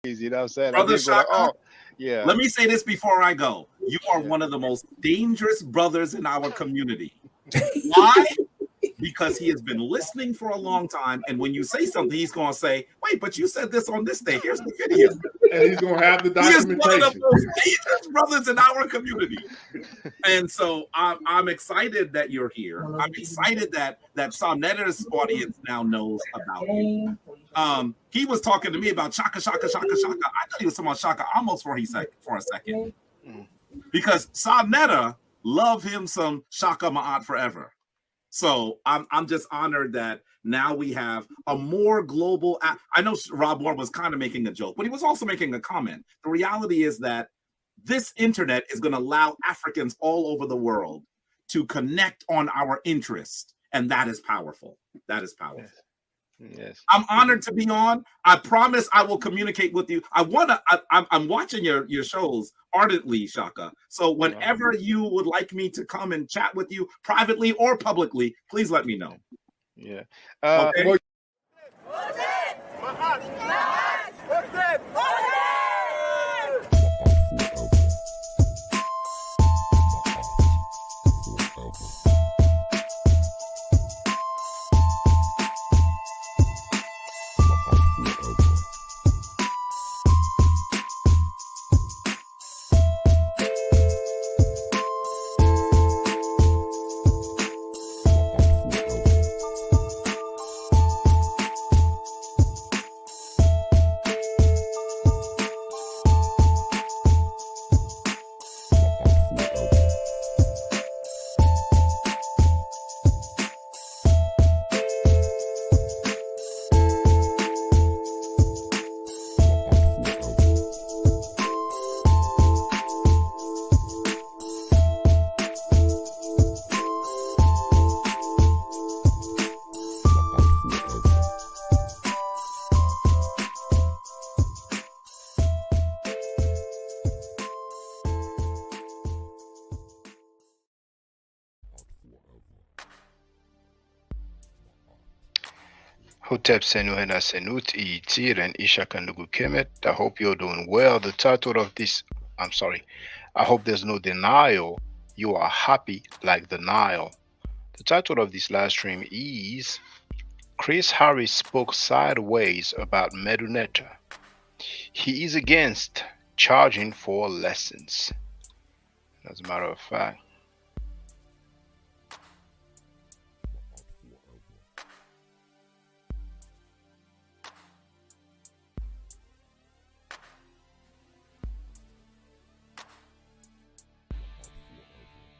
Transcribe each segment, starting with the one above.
You know what I'm saying? I Brother did go like, Shaka, oh, yeah. let me say this before I go. You are Yeah. one of the most dangerous brothers in our community. Why? Because he has been listening for a long time. And when you say something, he's going to say, wait, but you said this on this day. Here's the video. And he's going to have the He is one of documentation. the most dangerous brothers in our community. And so I'm excited that you're here. I'm excited that Medou Neter's audience now knows about you. He was talking to me about Shaka. I thought he was talking about Shaka almost for a second. Because Medou Neter love him some Shaka Ma'at forever. So I'm just honored that now we have a more global. I know Rob Moore was kind of making a joke, but he was also making a comment. The reality is that this internet is going to allow Africans all over the world to connect on our interest, and that is powerful. That is powerful. Yes. I'm honored to be on. I promise I will communicate with you. I'm watching your shows ardently, Shaka. So whenever you would like me to come and chat with you privately or publicly, please let me know. Yeah. Okay. Hotep Senuhena Senut Itir and Ishak and Lugu Kemet. I hope you're doing well. The title of this, I hope there's no denial. You are happy like the Nile. The title of this live stream is Chris Harris spoke sideways about Medou Neter. He is against charging for lessons. As a matter of fact,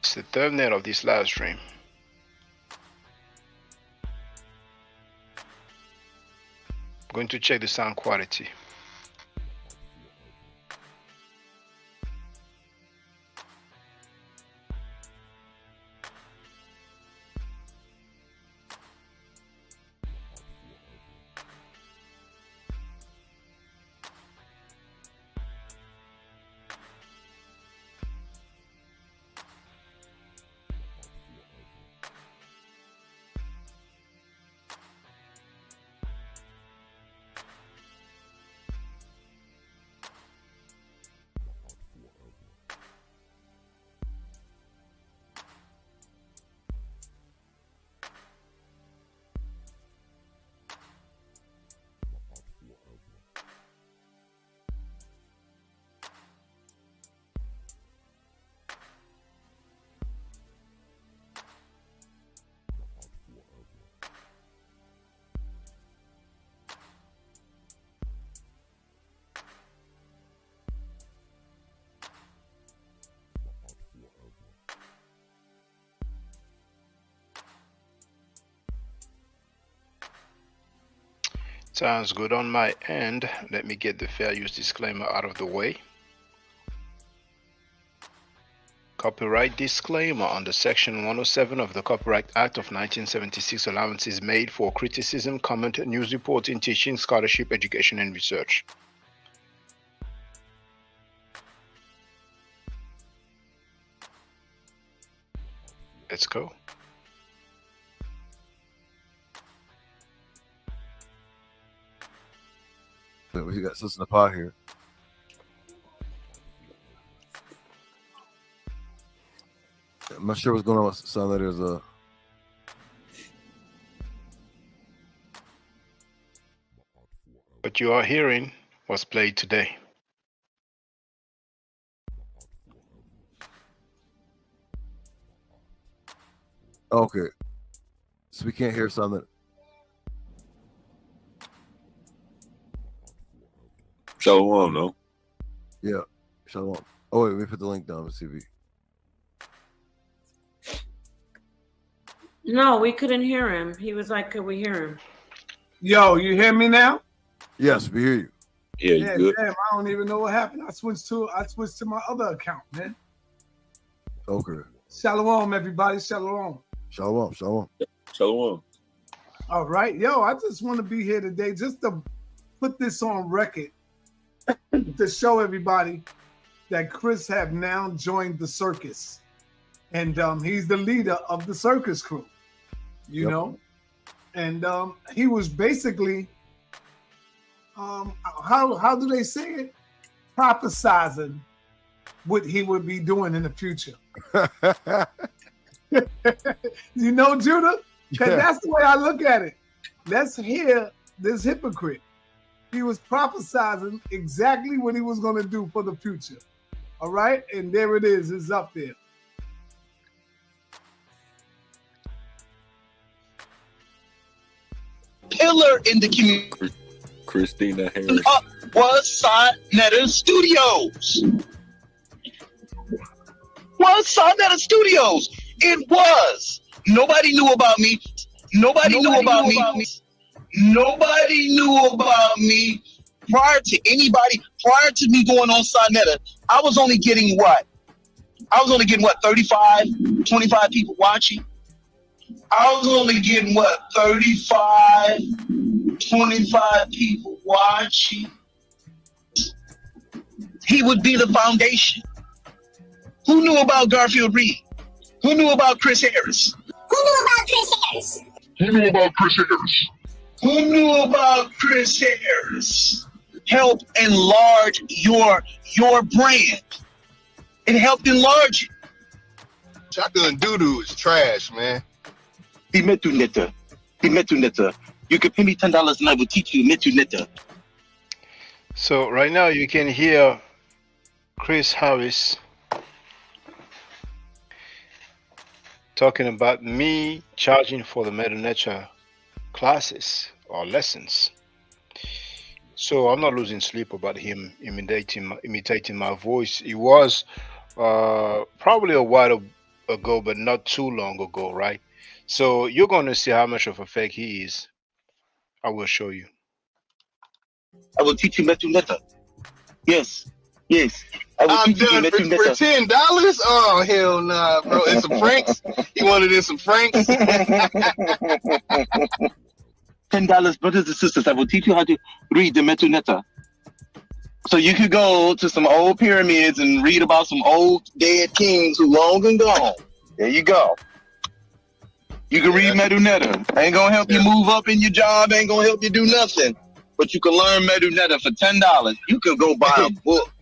it's the thumbnail of this live stream. I'm going to check the sound quality. Sounds good on my end. Let me get the fair use disclaimer out of the way. Copyright disclaimer. Under Section 107 of the Copyright Act of 1976, allowance is made for criticism, comment, news reporting, teaching, scholarship, education, and research. Let's go. We got Sister in the pot here. I'm not sure what's going on with Sound Letters. What you are hearing was played today. Okay. So we can't hear Sound Letters. Shalom, no? Yeah. Shalom. Oh, wait, let me put the link down. Let's see if we... No, we couldn't hear him. He was like, could we hear him? Yo, you hear me now? Yes, we hear you. Yeah, you good? Damn, I don't even know what happened. I switched to my other account, man. Okay. Shalom, everybody. Shalom. Shalom. Shalom. Shalom. All right. Yo, I just want to be here today just to put this on record to show everybody that Chris have now joined the circus. And he's the leader of the circus crew, you know? And he was basically, how do they say it? Prophesizing what he would be doing in the future. You know, Judah? Because that's the way I look at it. Let's hear this hypocrite. He was prophesizing exactly what he was going to do for the future. All right? And there it is. It's up there. Pillar in the community. Christina Harris. Was Sound Neter Studios. Was Sound Neter Studios. It was. Nobody knew about me. Nobody knew about me. Nobody knew about me prior to me going on Sound Neter. I was only getting what? 35, 25 people watching. I was only getting 35, 25 people watching. He would be the foundation. Who knew about Garfield Reed? Who knew about Chris Harris? Who knew about Chris Harris? Who knew about Chris Harris? Who knew about Chris Harris? Help enlarge your brand. It helped enlarge it. Shotgun doo-doo is trash, man. Medou Neter. Medou Neter. You can pay me $10 and I will teach you Medou Neter. So right now you can hear Chris Harris talking about me charging for the Medou Neter classes or lessons. So I'm not losing sleep about him imitating my voice. It was probably a while ago, but not too long ago, right? So you're going to see how much of a fake he is. I will show you. I will teach you Medou Neter. Yes. I'm done for $10. Oh hell nah, bro! And some francs. You wanted in some francs? $10, brothers and sisters. I will teach you how to read the Medou Neter. So you could go to some old pyramids and read about some old dead kings who long and gone. There you go. You can read Medou Neter. Ain't gonna help you move up in your job. Ain't gonna help you do nothing. But you can learn Medou Neter for $10. You can go buy a book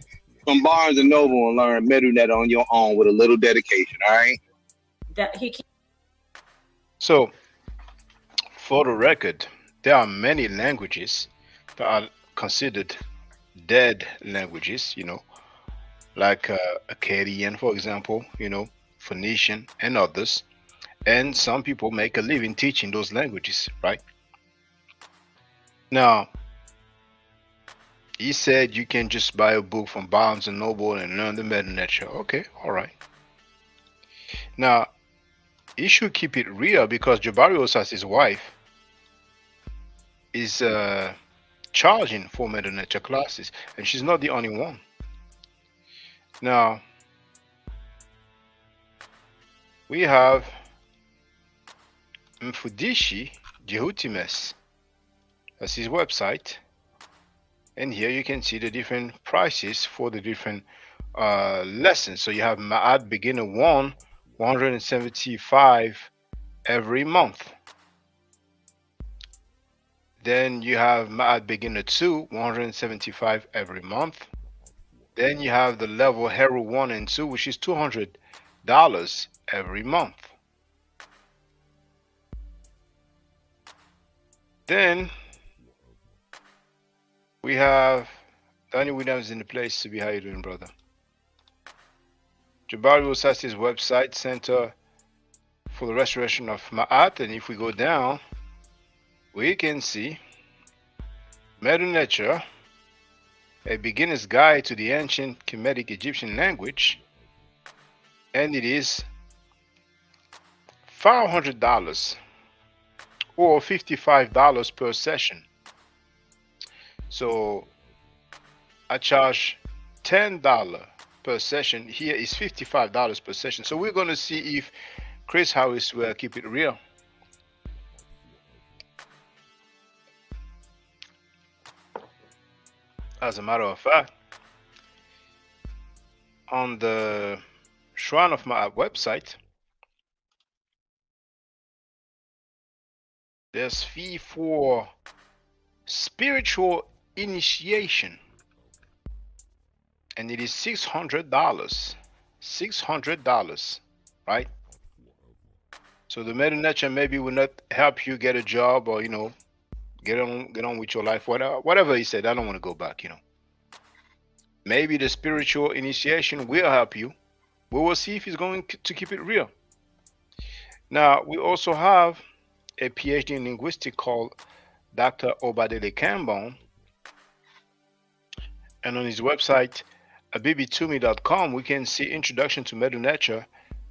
from Barnes and Noble and learn Medou Neter on your own with a little dedication. All right. So, for the record, there are many languages that are considered dead languages. You know, like Akkadian, for example. You know, Phoenician and others. And some people make a living teaching those languages, right? Now, he said you can just buy a book from Barnes and Noble and learn the Medou Neter. Okay, all right. Now, he should keep it real because Jabarios, as his wife, is charging for Medou Neter classes, and she's not the only one. Now, we have Mfudishi Jehutimes. That's his website. And here you can see the different prices for the different lessons. So you have Ma'at Beginner 1, 175 every month. Then you have Ma'at Beginner 2, 175 every month. Then you have the level Hero 1 and 2, which is $200 every month. Then we have Danny Williams in the place to be. How you doing, brother? Jabari Osasi's website, Center for the Restoration of Ma'at. And if we go down, we can see Medou Neter, a beginner's guide to the ancient Kemetic Egyptian language. And it is $500 or $55 per session. So I charge $10 per session. Here is $55 per session. So we're going to see if Chris Harris will keep it real. As a matter of fact, on the Shrine of my website, there's fee for spiritual initiation, and it is $600. $600, right? So the Medou Neter maybe will not help you get a job, or get on with your life, whatever he said. I don't want to go back. Maybe the spiritual initiation will help you. We will see if he's going to keep it real. Now, we also have a PhD in linguistics called Dr. Obadele Kambon, and on his website abibitumi.com we can see Introduction to Medou Neter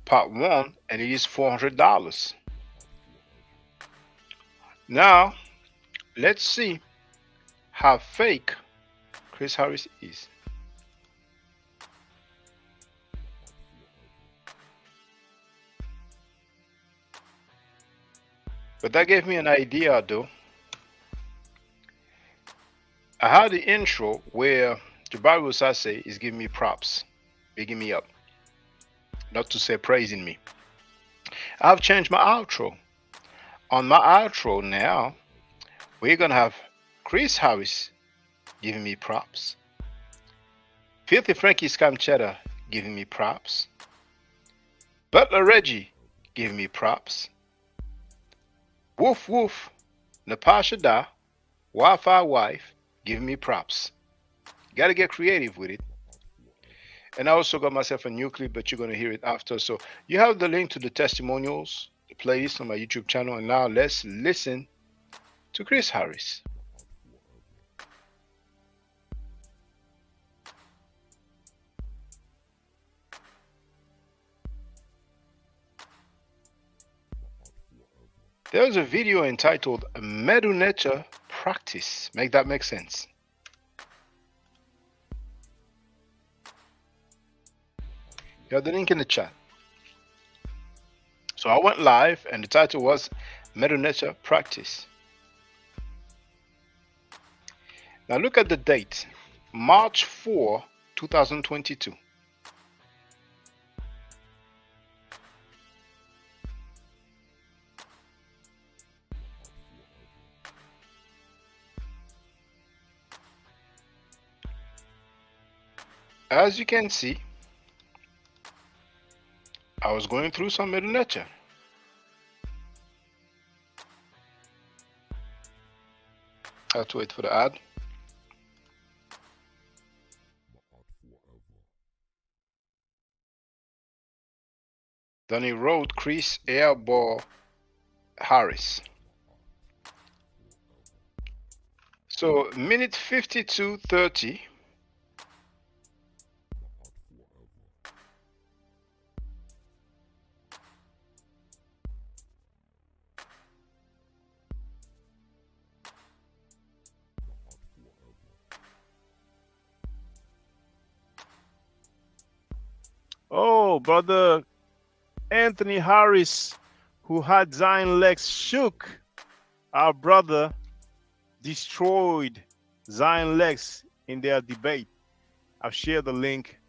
Part 1, and it is $400. Now let's see how fake Chris Harris is. But that gave me an idea though. I had the intro where Jabari Osase is giving me props, bigging me up, not to say praising me. I've changed my outro. On my outro now, we're gonna have Chris Harris giving me props, Filthy Frankie Scamchetta giving me props, Butler Reggie giving me props, Woof Woof Napasha Da, Wi-Fi Wife giving me props. Gotta get creative with it. And I also got myself a new clip, but you're gonna hear it after. So you have the link to the testimonials, the playlist on my YouTube channel. And now let's listen to Chris Harris. There's a video entitled Medou Neter Practice. Make that make sense. You have the link in the chat. So I went live and the title was Medou Neter Practice. Now look at the date, March 4, 2022. As you can see, I was going through some Medou Neter. I have to wait for the ad. Then he wrote Chris Airball Harris. So minute 52:30. Oh, brother Anthony Harris, who had Zion Lex shook, our brother destroyed Zion Lex in their debate. I've shared the link.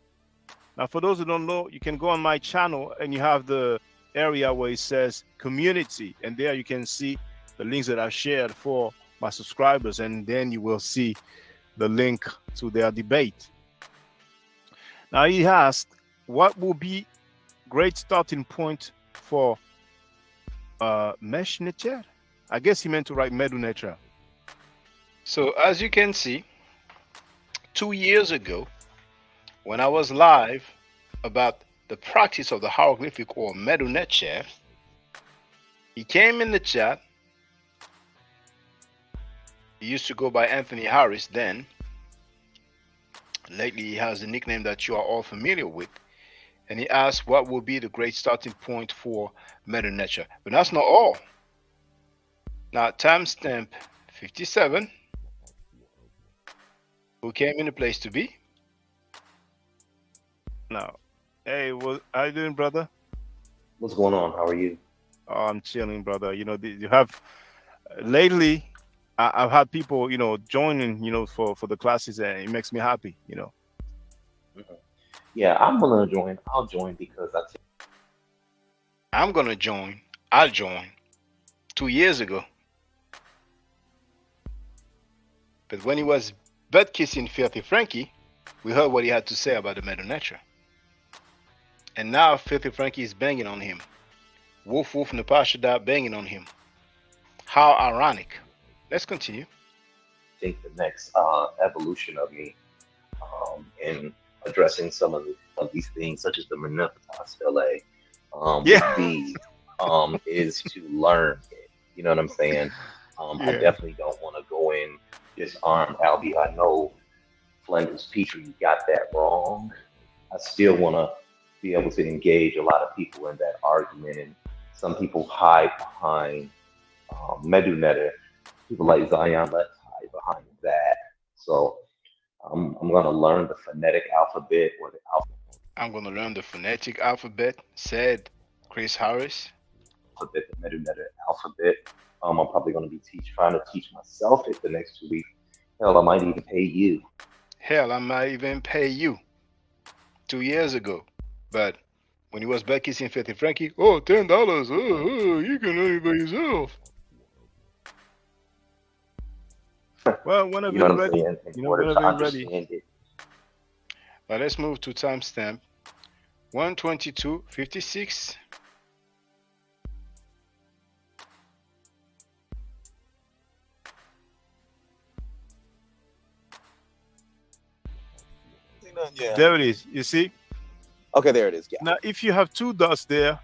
Now, for those who don't know, you can go on my channel and you have the area where it says community, and there you can see the links that I've shared for my subscribers, and then you will see the link to their debate. Now he asked, what will be great starting point for Medou Neter? I guess he meant to write Medou Neter. So as you can see, 2 years ago, when I was live about the practice of the hieroglyphic or Medou Neter, he came in the chat. He used to go by Anthony Harris then. Lately, he has a nickname that you are all familiar with. And he asked what will be the great starting point for Medou Neter. But that's not all. Now, timestamp 57, who came in the place to be? Now, hey, how you doing, brother? What's going on? How are you? Oh, I'm chilling, brother. You know, you have lately. I've had people, you know, joining, you know, for the classes, and it makes me happy, you know. Yeah, I'm gonna join. I'll join because I'm gonna join. I'll join. 2 years ago. But when he was butt kissing Filthy Frankie, we heard what he had to say about the Medou Neter. And now Filthy Frankie is banging on him. Wolf Napashada banging on him. How ironic. Let's continue. I think the next evolution of me in addressing some of these things, such as the Manifitas LA, would be is to learn it. You know what I'm saying? I definitely don't want to go in disarmed, albeit I know Flinders Petrie got that wrong. I still want to be able to engage a lot of people in that argument, and some people hide behind Medou Neter. People like Zion, let's hide behind that. So I'm going to learn the phonetic alphabet or the alphabet. I'm going to learn the phonetic alphabet, said Chris Harris. The Medou Neter alphabet. I'm probably going to be trying to teach myself it the next 2 weeks. Hell, I might even pay you. Hell, I might even pay you. 2 years ago. But when he was back kissing Filthy Frankie, oh, $10. You can learn it by yourself. Well, whenever you know you're ready. You know, whenever you're ready. It. Now let's move to timestamp 122:56. Yeah. There it is. You see? Okay, there it is. Yeah. Now, if you have 2 dots there,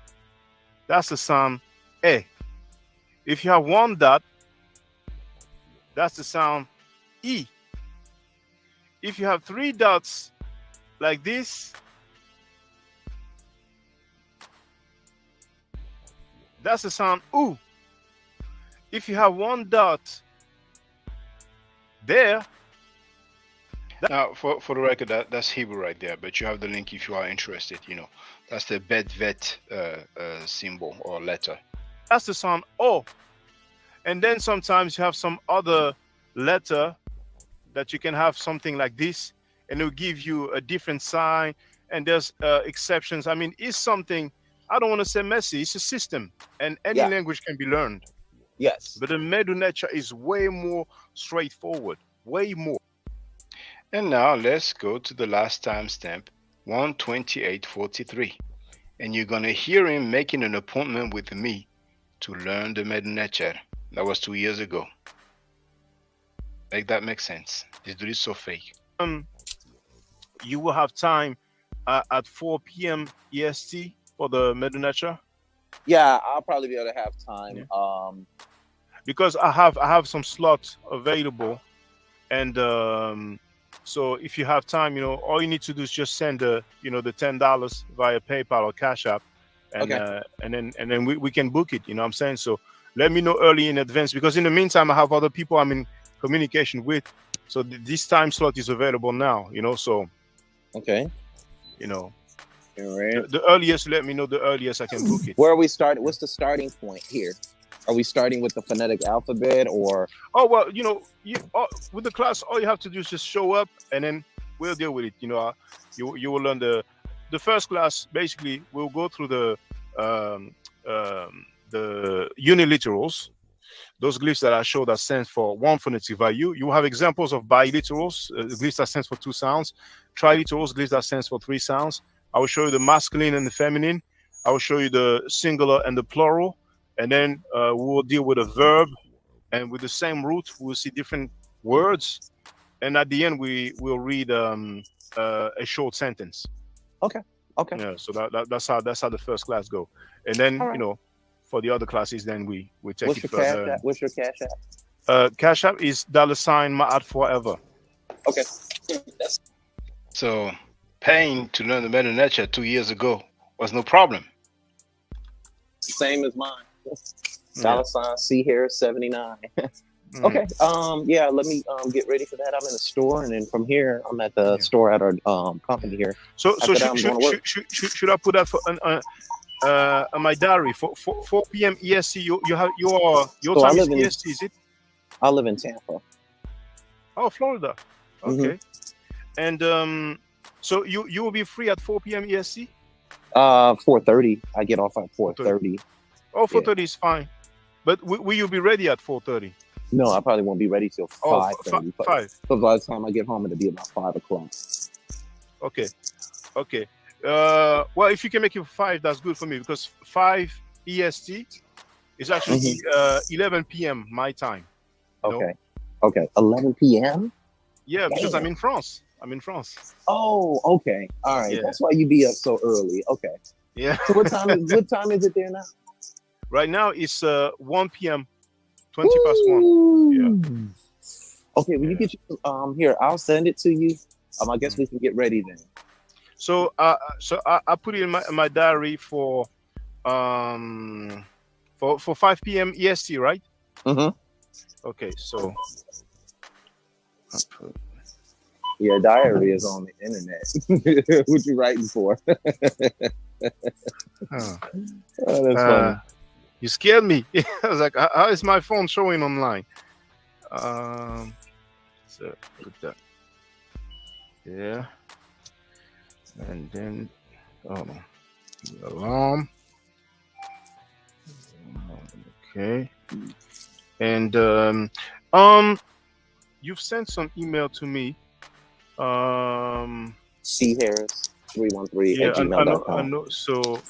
that's the sound A. If you have 1 dot, that's the sound E. If you have 3 dots like this, that's the sound U. If you have 1 dot there. Now, for the record, that's Hebrew right there, but you have the link if you are interested. You know, that's the Bet symbol or letter. That's the sound O. And then sometimes you have some other letter that you can have something like this, and it'll give you a different sign. And there's exceptions. I mean, it's something, I don't want to say messy, it's a system, and any language can be learned. Yes. But the Medou Neter is way more straightforward, way more. And now let's go to the last timestamp, 128:43. And you're going to hear him making an appointment with me to learn the Medou Neter. That was 2 years ago. Make that make sense. This dude is so fake. You will have time at 4 p.m. EST for the Medou Neter? Yeah, I'll probably be able to have time. Yeah. Because I have some slots available, and so if you have time, you know, all you need to do is just send the $10 via PayPal or Cash App, and and then we can book it. You know what I'm saying? So let me know early in advance, because in the meantime I have other people I'm in communication with. So this time slot is available now. You know, so you know, the earliest, let me know the earliest I can book it. Where are we starting? What's the starting point here? Are we starting with the phonetic alphabet, or? Oh, well, you know, with the class, all you have to do is just show up, and then we'll deal with it. You know, you will learn the first class. Basically, we'll go through the uniliterals. those glyphs that I showed that stands for one phonetic value. You have examples of biliterals, glyphs that stands for 2 sounds, triliterals, glyphs that stands for 3 sounds. I will show you the masculine and the feminine. I will show you the singular and the plural, and then we will deal with a verb, and with the same root, we'll see different words, and at the end we will read a short sentence. Okay. Okay. Yeah. So that's how the first class go, and then All right. for the other classes, then we take What's it your further. cash app? What's your cash app? Cash app is $Ma'at forever. Okay. So paying to learn the Medou Neter 2 years ago was no problem. Same as mine. $C Harris 79. Okay. Yeah. Let me get ready for that. I'm in the store, and then from here, I'm at the store at our company here. So After that, should I put that for on my diary for 4 p.m. EST? You have your So I time is live in- EST, is it? I live in Tampa. Oh, Florida. Okay. And so you will be free at 4 p.m. EST? 4:30. I get off at 4:30. Oh, 4:30 is fine. But will you be ready at 4:30? No, I probably won't be ready till 5:30. Five. So by the time I get home, it'll be about 5 o'clock. Okay. Okay. Well, if you can make it 5, that's good for me, because 5 EST is actually 11 p.m. my time. Okay. Okay. 11 p.m. Yeah, because Damn. I'm in France. I'm in France. Oh, okay. All right. Yeah. That's why you be up so early. Okay. Yeah. So what time is it there now? Right now it's 1 p.m. 20 past 1. Yeah. Okay, when you get your, here, I'll send it to you. I guess we can get ready then. So I put it in my diary for 5 p.m. EST, right? Okay, so I put... Your diary is on the internet. What you writing for? Oh, that's funny. You scared me. I was like, how is my phone showing online? So put that. Yeah. And then, alarm. Okay. And you've sent some email to me. C Harris 313 Yeah, at gmail.com. I know. So,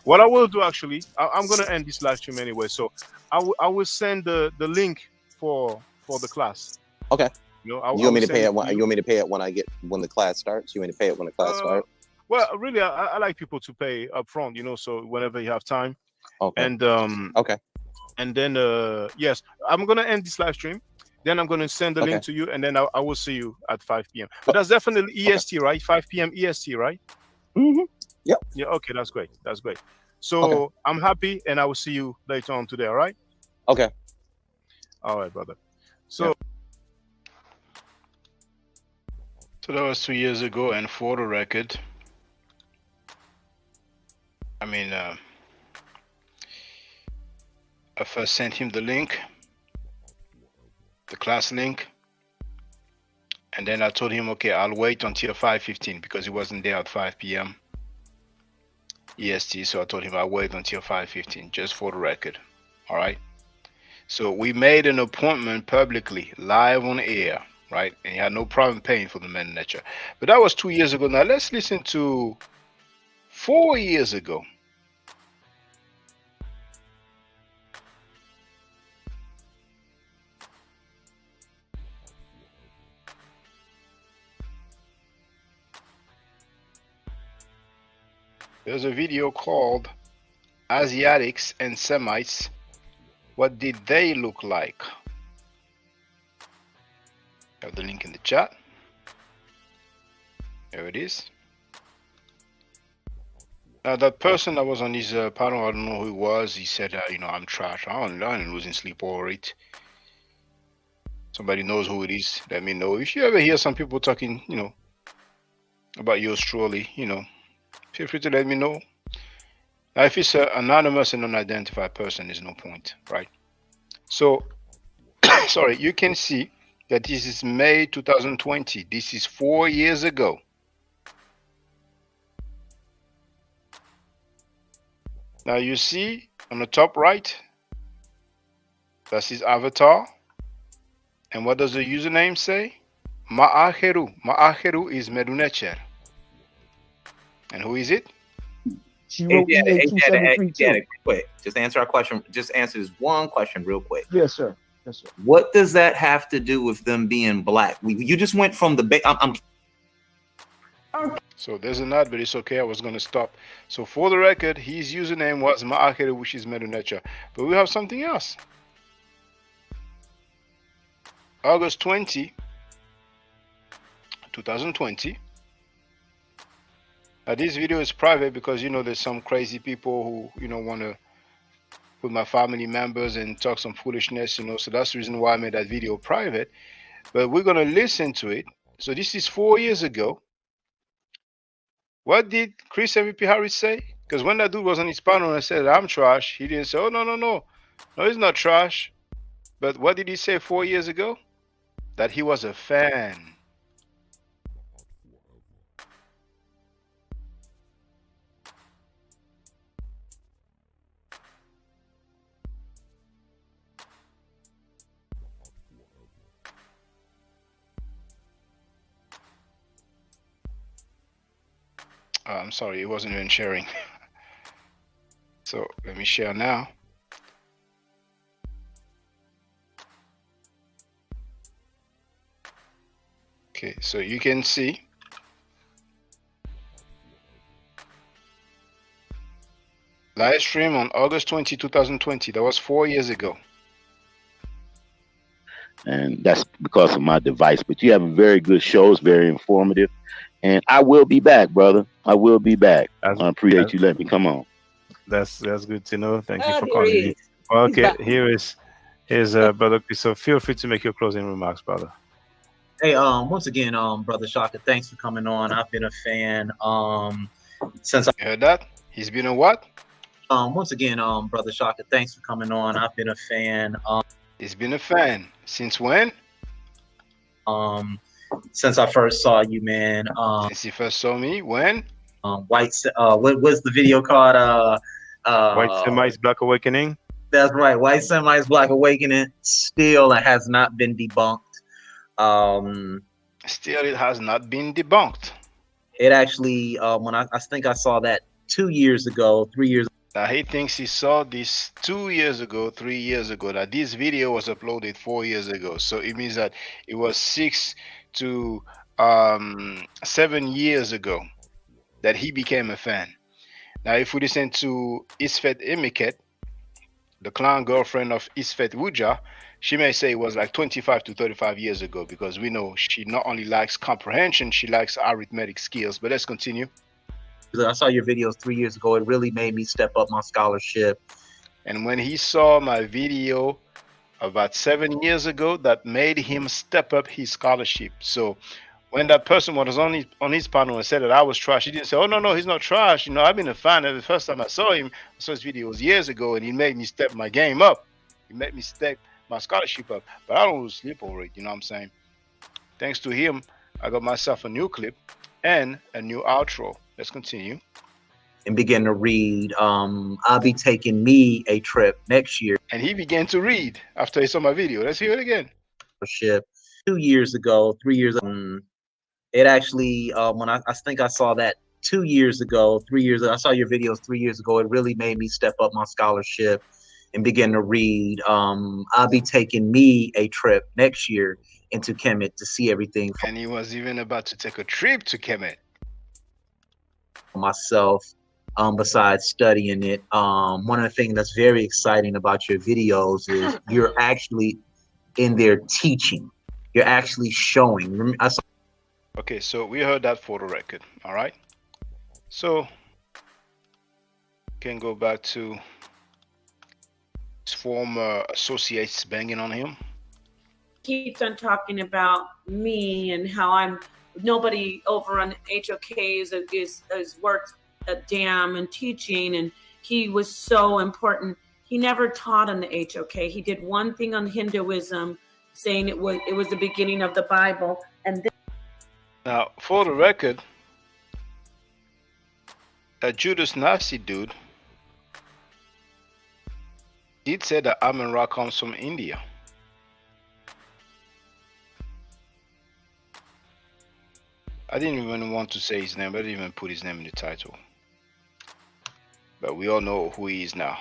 what I will do actually, I'm gonna end this live stream anyway. So, I will send the link for the class. Okay. You want me to pay it when you want me to pay it when the class starts? You want me to pay it when the class starts? Well, really, I like people to pay upfront. So whenever you have time. Okay. And okay. And then yes, I'm gonna end this live stream. Then I'm gonna send the link to you, and then I will see you at 5 p.m. But that's definitely EST, right? 5 p.m. EST, right? Yep. Yeah. Okay, that's great. That's great. So I'm happy, and I will see you later on today. All right. Okay. All right, brother. So. So that was 2 years ago, and for the record, I mean, I first sent him the link, the class link, and then I told him, okay, I'll wait until 5:15 because he wasn't there at 5 p.m. EST. So I told him I'll wait until 5:15, just for the record. All right. So we made an appointment publicly, live on air, right? And he had no problem paying for the Medou Neter. But that was 2 years ago. Now let's listen to 4 years ago. There's a video called Asiatics and Semites. What did they look like? I have the link in the chat. There it is. That person that was on his panel, I don't know who he was. He said, I'm trash. I'm losing sleep over it. Somebody knows who it is. Let me know. If you ever hear some people talking, about yours truly, feel free to let me know. Now, if it's an anonymous and unidentified person, there's no point, right? So, sorry, you can see that this is May 2020. This is 4 years ago. Now you see on the top right, That's his avatar. And what does the username say? Ma'aheru. Ma'aheru is Medou Neter. And who is it? Hey, Janet, quick. Just answer our question. Just answer this one question real quick. Yes, sir. Yes, sir. What does that have to do with them being black? You just went from the So there's an ad, but it's okay. I was going to stop. So for the record, his username was Ma'aheru, which is Medou Neter. But we have something else. August 20, 2020. This video is private because, you know, there's some crazy people who, you know, want to put my family members and talk some foolishness, you know. So that's the reason why I made that video private. But we're going to listen to it. So this is 4 years ago. What did Chris MVP Harris say? Because when that dude was on his panel and said, I'm trash, he didn't say, oh, no, no, no. No, he's not trash. But what did he say 4 years ago? That he was a fan. I'm sorry, it wasn't even sharing. So let me share now. Okay, so you can see live stream on August 20, 2020. That was 4 years ago. And that's because of my device. But you have a very good show. It's very informative. And I will be back, brother. I will be back. I appreciate you letting me come on. That's good to know. Thank you for calling. Okay, here's brother. So feel free to make your closing remarks, brother. Hey, once again, brother Shaka, thanks for coming on. I've been a fan since I heard that. He's been a what? Once again, brother Shaka, thanks for coming on. I've been a fan. He's been a fan since when? Since I first saw you, man. Since you first saw me, when? What was the video called? White Semites Black Awakening. That's right, White Semites Black Awakening. Still, it has not been debunked. Still, it has not been debunked. It actually, when I think I saw that 2 years ago, 3 years. Now he thinks he saw this 2 years ago, 3 years ago. That this video was uploaded 4 years ago. So it means that it was 6 to 7 years ago that he became a fan. Now, if we listen to Isfet Emiket, the clown girlfriend of Isfet Wuja, she may say it was like 25 to 35 years ago, because we know she not only likes comprehension, she likes arithmetic skills. But let's continue. I saw your videos 3 years ago. It really made me step up my scholarship. And when he saw my video about 7 years ago, that made him step up his scholarship. So when that person was on his panel and said that I was trash, he didn't say, oh, no, no, he's not trash. You know, I've been a fan. The first time I saw him, I saw his videos years ago, and he made me step my game up. He made me step my scholarship up. But I don't lose sleep over it, you know what I'm saying? Thanks to him, I got myself a new clip and a new outro. Let's continue. And begin to read. I'll be taking me a trip next year. And he began to read after he saw my video. Let's hear it again. 2 years ago, 3 years ago. It actually, when I think I saw that 2 years ago, 3 years ago, I saw your videos 3 years ago. It really made me step up my scholarship and begin to read. I'll be taking me a trip next year into Kemet to see everything. And he was even about to take a trip to Kemet. Myself, besides studying it. One of the things that's very exciting about your videos is you're actually in there teaching. You're actually showing. Okay, so we heard that for the record. All right. So can go back to his former associates banging on him. Keeps on talking about me and how nobody over on HOK is worked a damn and teaching, and he was so important. He never taught on the HOK. He did one thing on Hinduism, saying it was the beginning of the Bible, and then now, for the record, that Judas Nazi dude did say that Amin Ra comes from India. I didn't even want to say his name. I didn't even put his name in the title. But we all know who he is now.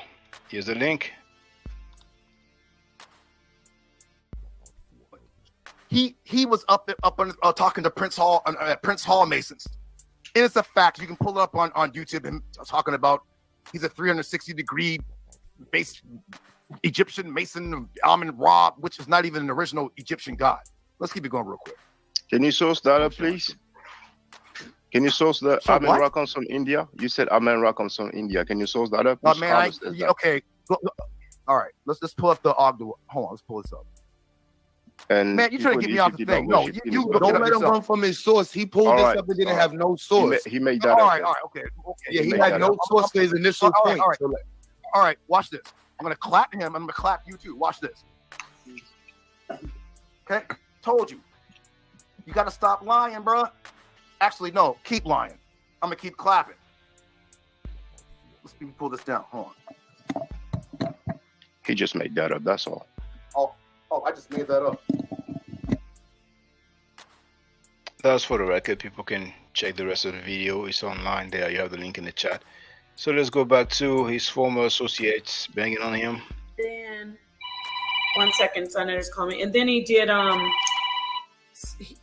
Here's the link. He was up on talking to Prince Hall Masons. And it's a fact. You can pull it up on YouTube. Him talking about he's a 360-degree base Egyptian Mason of Amun Ra, which is not even an original Egyptian god. Let's keep it going real quick. Can you source that up, please? Can you source the So Amin what? Ra comes from India? You said Amin Ra comes from India. Can you source that up? Man, okay. All right, let's pull up the Ogden. Hold on, let's pull this up. And Man, you're trying to get me off the thing. No, you look don't it up let him yourself. run from his source. He pulled this up and didn't have no source. He made that All up. right, okay. Yeah, he had no source for his initial point. All right, watch this. I'm gonna clap him. I'm gonna clap you too. Watch this. Okay, told you. You gotta stop lying, bro. Actually, no, keep lying. I'm gonna keep clapping. Let's pull this down. Hold on. He just made that up. That's all. Oh, I just made that up. That's for the record. People can check the rest of the video. It's online there. You have the link in the chat. So let's go back to his former associates banging on him. Then 1 second, Senator's calling. And then he did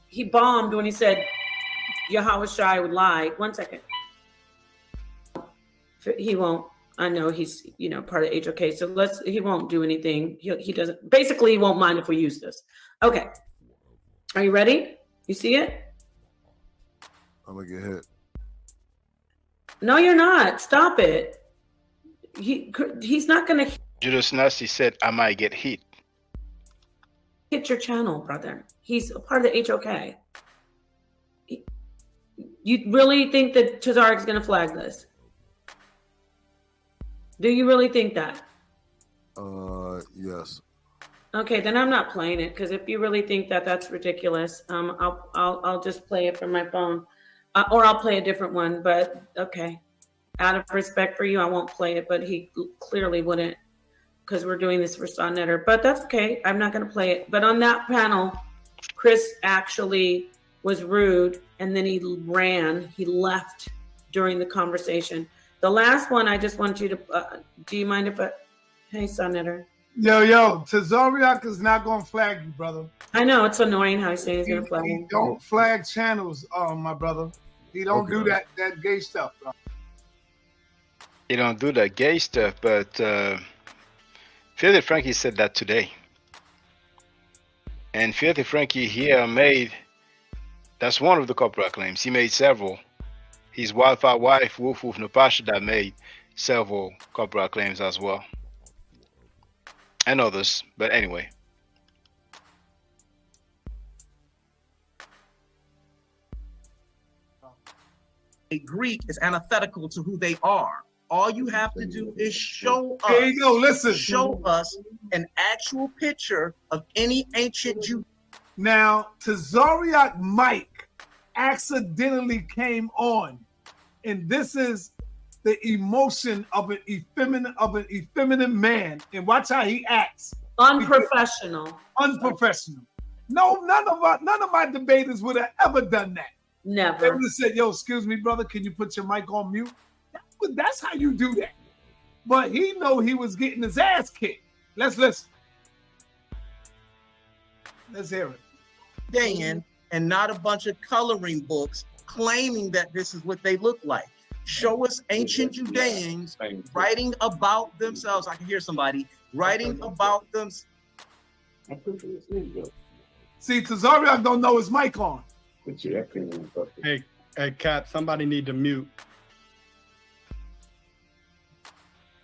he bombed when he said Yahweh Shai would lie. 1 second. He won't. I know he's part of HOK, so he won't do anything. He doesn't. Basically, he won't mind if we use this. Okay. Are you ready? You see it? I'm gonna get hit. No, you're not. Stop it. He's not gonna Judas Nasty said, I might get hit. hit your channel, brother. He's a part of the HOK. You really think that Tazarek's gonna flag this? Do you really think that? Yes. Okay, then I'm not playing it, because if you really think that that's ridiculous, I'll just play it from my phone, or I'll play a different one. But okay, out of respect for you, I won't play it. But he clearly wouldn't, because we're doing this for Son Netter. But that's okay. I'm not going to play it. But on that panel, Chris actually was rude, and then he ran. He left during the conversation. The last one, I just want you to. Do you mind if I? Hey, Son Netter. Yo, Tazariak is not gonna flag you, brother. I know it's annoying how he's saying he's gonna flag He him. don't flag channels, my brother. He don't do that gay stuff, bro. You don't do that gay stuff, but Filthy Frankie said that today. And Filthy Frankie here that's one of the copyright claims. He made several. His Wi-Fi wife, Wolf Napasha, that made several copyright claims as well. And others, but anyway. A Greek is antithetical to who they are. All you have to do is show us. There you go, listen. Show us an actual picture of any ancient Jew. Now, Tazariak Mike accidentally came on, and this is the emotion of an effeminate man. And watch how he acts. Unprofessional. Unprofessional. No, none of my debaters would have ever done that. Never. They would have said, yo, excuse me, brother, can you put your mic on mute? That's how you do that. But he know he was getting his ass kicked. Let's listen. Let's hear it. Judean, and not a bunch of coloring books claiming that this is what they look like. Show us ancient Judeans writing about themselves. I can hear somebody writing about them. See, Tazariak don't know his mic on. Hey, Cap, somebody need to mute.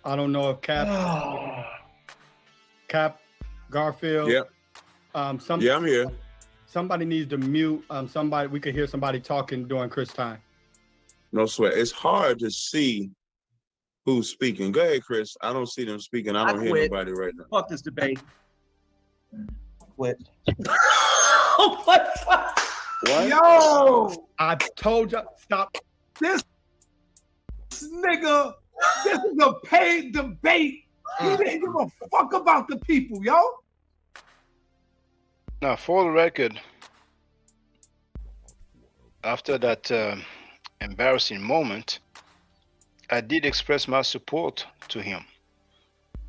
I don't know if Cap Garfield. Yep. I'm here. Somebody needs to mute. Somebody, we could hear somebody talking during Chris time. No sweat. It's hard to see who's speaking. Go ahead, Chris. I don't see them speaking. I don't hear nobody right now. Fuck this debate. Quit. Oh my God. What? Yo! I told you, stop. This nigga, this is a paid debate He didn't give a fuck about the people, yo. Now, for the record, after that embarrassing moment, I did express my support to him.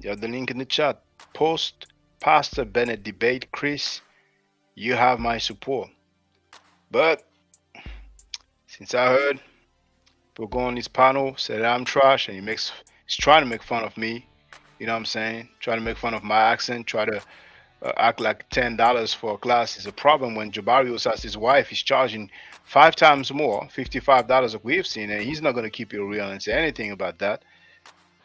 You have the link in the chat. Post Pastor Bennett debate. Chris, you have my support. But since I heard people go on this panel, say that I'm trash, and he's trying to make fun of me, you know what I'm saying? Trying to make fun of my accent, try to act like $10 for a class is a problem when Jabari Usas, his wife, is charging 5 times more, $55 like we've seen, and he's not going to keep it real and say anything about that.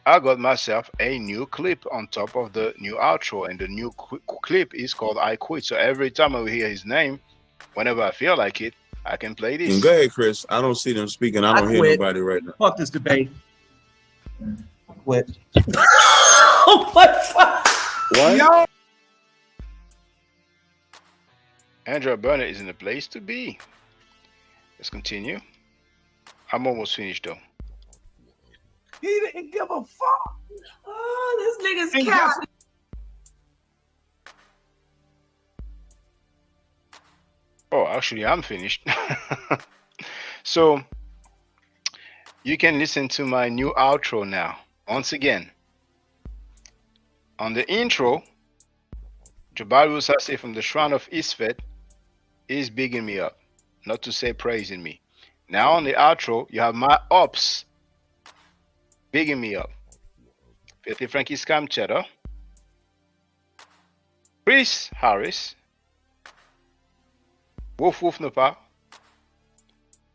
I got myself a new clip on top of the new outro, and the new clip is called I Quit. So every time I hear his name, whenever I feel like it, I can play this. And go ahead, Chris. I don't see them speaking. I don't hear nobody right now. Fuck this debate. Quit. Oh my God. What? Yo. Andrea Burnett is in the place to be. Let's continue. I'm almost finished though. He didn't give a fuck. Oh, this nigga's cat. Oh, actually, I'm finished. So you can listen to my new outro now. Once again, on the intro, Jabari Usase from the Shrine of Isfet is bigging me up, not to say praising me. Now on the outro, you have my ops bigging me up. Filthy Frankie Scam Cheddar, Chris Harris, Wolf Napa,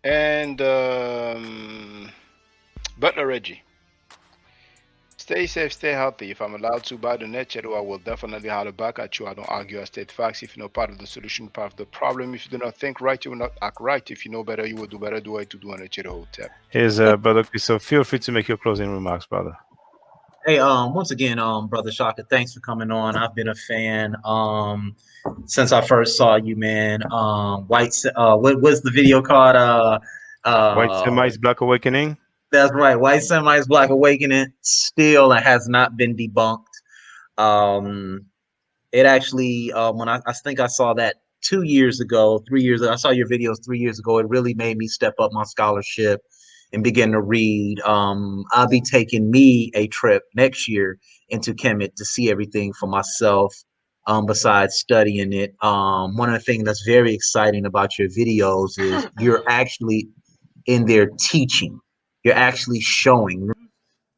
and Butler Reggie. Stay safe, stay healthy. If I'm allowed to buy the net channel, I will definitely holler back at you. I don't argue, I state facts. If you know part of the solution, part of the problem. If you do not think right, you will not act right. If you know better, you will do better. Do it to do on a channel hotel. Here's brother Chris. So feel free to make your closing remarks, brother. Hey, once again, brother Shaka, thanks for coming on. I've been a fan since I first saw you, man. What was the video called? White Semites Black Awakening. That's right. White Semites Black Awakening still has not been debunked. It actually, when I think I saw that 2 years ago, 3 years ago, I saw your videos 3 years ago. It really made me step up my scholarship and begin to read. I'll be taking me a trip next year into Kemet to see everything for myself. Besides studying it, one of the things that's very exciting about your videos is you're actually in there teaching. You're actually showing.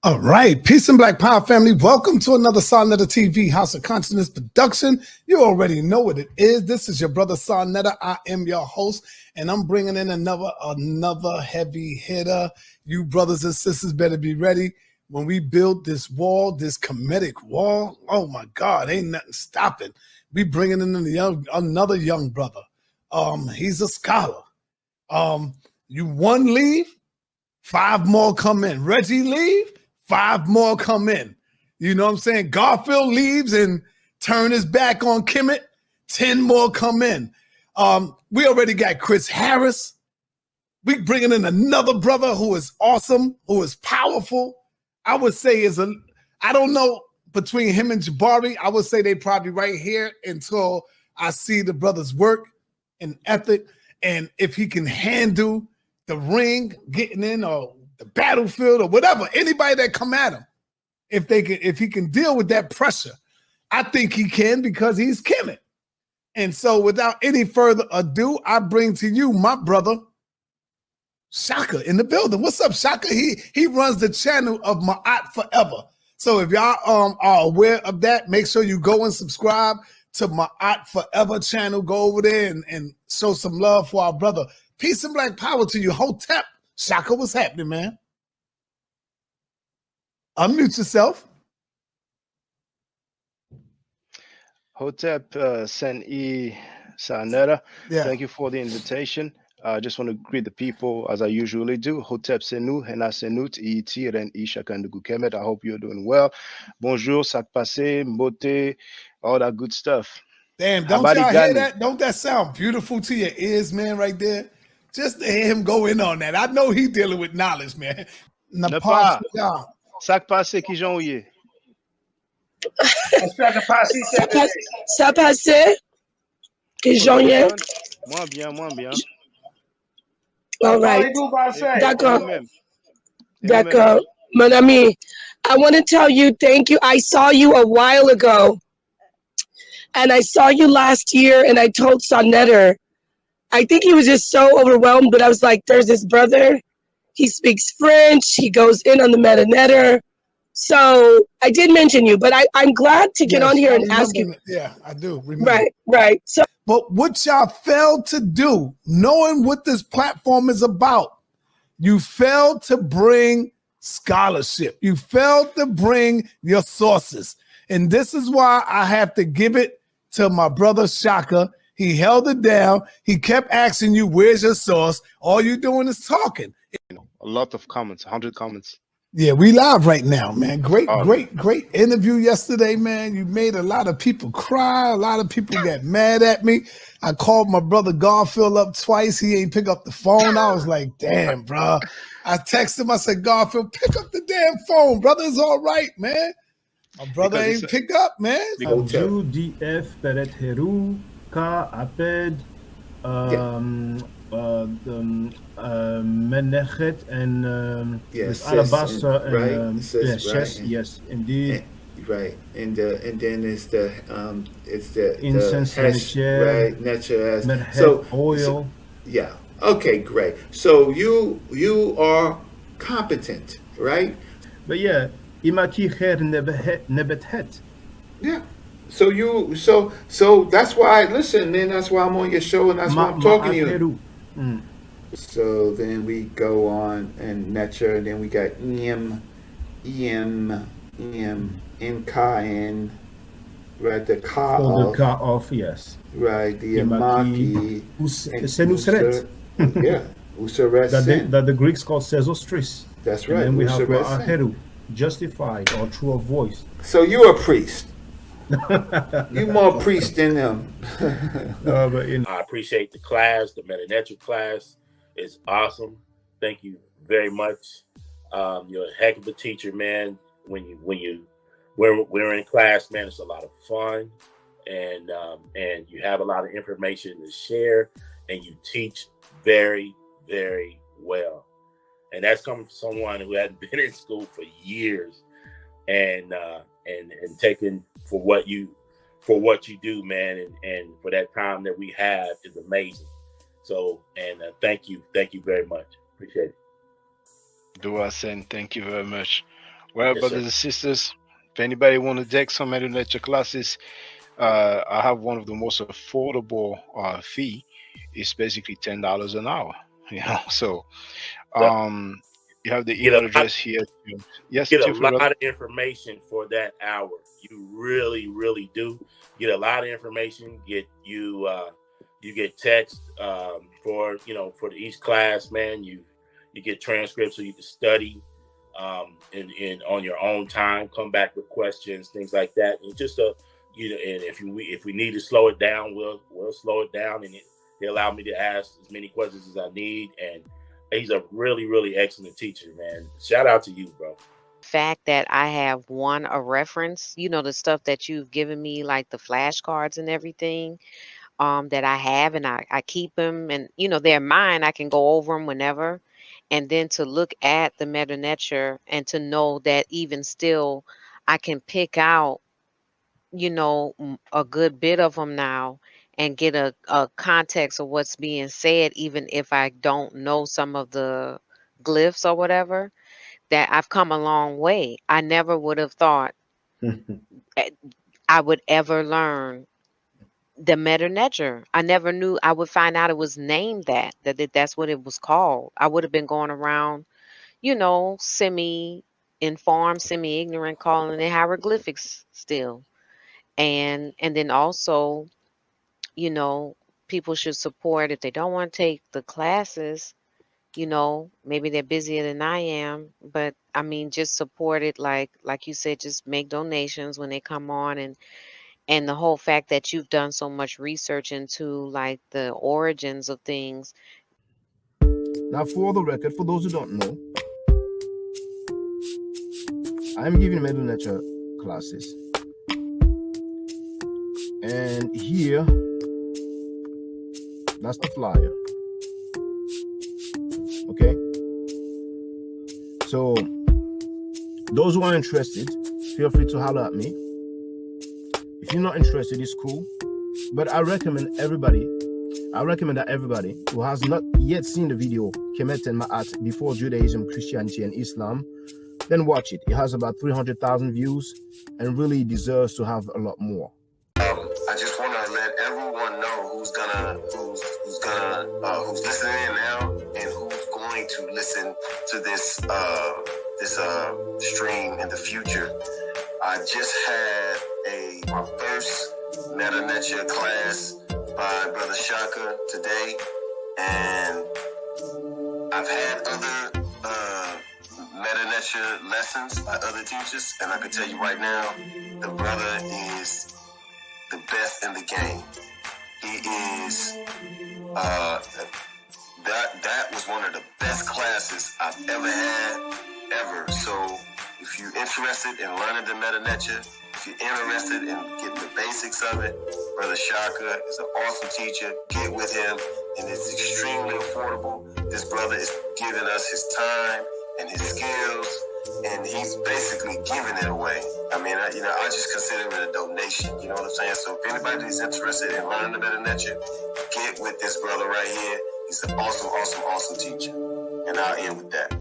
All right, peace and Black Power family. Welcome to another Sonetta TV House of Consciousness production. You already know what it is. This is your brother Sonetta. I am your host, and I'm bringing in another heavy hitter. You brothers and sisters better be ready. When we build this wall, this Kemetic wall, oh my God, ain't nothing stopping. We bringing in another young brother. He's a scholar. You one leave, 5 more come in. Reggie leave, 5 more come in. You know what I'm saying? Garfield leaves and turn his back on Kemet, 10 more come in. We already got Chris Harris. We bringing in another brother who is awesome, who is powerful. I would say I don't know, between him and Jabari, I would say they probably right here until I see the brother's work and ethic, and if he can handle the ring, getting in, or the battlefield, or whatever, anybody that come at him, if he can deal with that pressure, I think he can, because he's Kemet. And so without any further ado, I bring to you my brother, Shaka, in the building. What's up, Shaka? He runs the channel of Ma'at Forever. So if y'all are aware of that, make sure you go and subscribe to Ma'at Forever channel. Go over there and show some love for our brother. Peace and Black Power to you. Hotep. Shaka, what's happening, man? Unmute yourself. Hotep Sen-E Sanera. Yeah. Thank you for the invitation. I just want to greet the people as I usually do. Hotep Senu, Hena Senut, Iti, Ren Isha Kandugu Kemet. I hope you're doing well. Bonjour, Sak Passe, Mbote, all that good stuff. Damn, don't y'all hear that? Don't that sound beautiful to your ears, man, right there? Just to hear him go in on that. I know he dealing with knowledge, man. Sak Passe, Kijon Ye. Ça passait? Et Jean-Yann? Moins bien, moins bien. All right. D'accord. D'accord. Mon ami, I want to tell you thank you. I saw you a while ago. And I saw you last year, and I told Sonetter, I think he was just so overwhelmed, but I was like, there's this brother. He speaks French. He goes in on the Medou Neter. So I did mention you, but I'm glad to get on here and ask you. Yeah, I do remember. Right, right. So, but what y'all failed to do, knowing what this platform is about, you failed to bring scholarship. You failed to bring your sources. And this is why I have to give it to my brother Shaka. He held it down. He kept asking you, where's your source? All you doing is talking. A lot of comments, 100 comments. Yeah, we live right now, man. Great interview yesterday, man. You made a lot of people cry. A lot of people got mad at me. I called my brother Garfield up twice. He ain't pick up the phone. I was like, damn, bro. I texted him. I said, Garfield, pick up the damn phone. Brother, it's all right, man. My brother ain't pick up, man. DF Peret Heru Ka Aped Menechet and yes, Alabaster and right? Yes, indeed. Right, and then it's the incense, right, natural oil. Yeah. Okay, great. So you are competent, right? But yeah, imaki her nebethet. Yeah. So that's why listen, man. That's why I'm on your show, and that's why I'm talking to you. So then we go on and Netcher, and then we got Nkain, right? The Ka off, yes. Right, the Amaki. Senusret. Yeah, Useret. That the Greeks call Sesostris. That's right. And then we have Aheru, justified or true of voice. So you're a priest. You more priest than them. I appreciate the class, the Medou Neter class. It's awesome. Thank you very much. You're a heck of a teacher, man. When we're in class, man, it's a lot of fun, and you have a lot of information to share, and you teach very, very well. And that's coming from someone who hadn't been in school for years, and taking for what you do, man, and for that time that we have is amazing. So, and thank you very much. Appreciate it. Dua Sen, thank you very much. Well, Yes, brothers sir. and sisters, if anybody want to take some Medou Neter classes, I have one of the most affordable fee. It's basically $10 an hour. You know, so you have the email address here. Yes, get a lot of information for that hour. You really, really do get a lot of information. You get text for each class, man. You get transcripts so you can study in on your own time. Come back with questions, things like that. And just and if we need to slow it down, we'll slow it down, and they allow me to ask as many questions as I need. And he's a really, really excellent teacher, man. Shout out to you, bro. Fact that I have a reference, the stuff that you've given me, like the flashcards and everything, that I have, and I keep them, and they're mine. I can go over them whenever, and then to look at the Medou Neter and to know that even still, I can pick out, a good bit of them now and get a context of what's being said, even if I don't know some of the glyphs or whatever. That I've come a long way. I never would have thought I would ever learn the Medou Neter. I never knew I would find out it was named that's what it was called. I would have been going around, semi-informed, semi-ignorant, calling it hieroglyphics still. And then also, people should support if they don't want to take the classes. Maybe they're busier than I am, but I mean, just support it. Like you said, just make donations when they come on, and the whole fact that you've done so much research into like the origins of things. Now, for the record, for those who don't know, I'm giving Medou Neter classes. And here, that's the flyer. Okay. So those who are interested, feel free to holler at me. If you're not interested, it's cool. But I recommend that everybody who has not yet seen the video Kemet and Ma'at before Judaism, Christianity, and Islam, then watch it. It has about 300,000 views and really deserves to have a lot more. I just want to let everyone know who's listening in now and who's going to listen to this stream in the future. I just had my first Medou Neter class by Brother Shaka today, and I've had other Medou Neter lessons by other teachers, and I can tell you right now, the brother is the best in the game. He is that was one of the best classes I've ever had, ever. So if you're interested in learning the Medou Neter, if you're interested in getting the basics of it, Brother Shaka is an awesome teacher. Get with him, and it's extremely affordable. This brother is giving us his time and his skills, and he's basically giving it away. I mean, I just consider it a donation. You know what I'm saying? So if anybody is interested in learning the Medou Neter, get with this brother right here. He's an awesome, awesome, awesome teacher. And I'll end with that.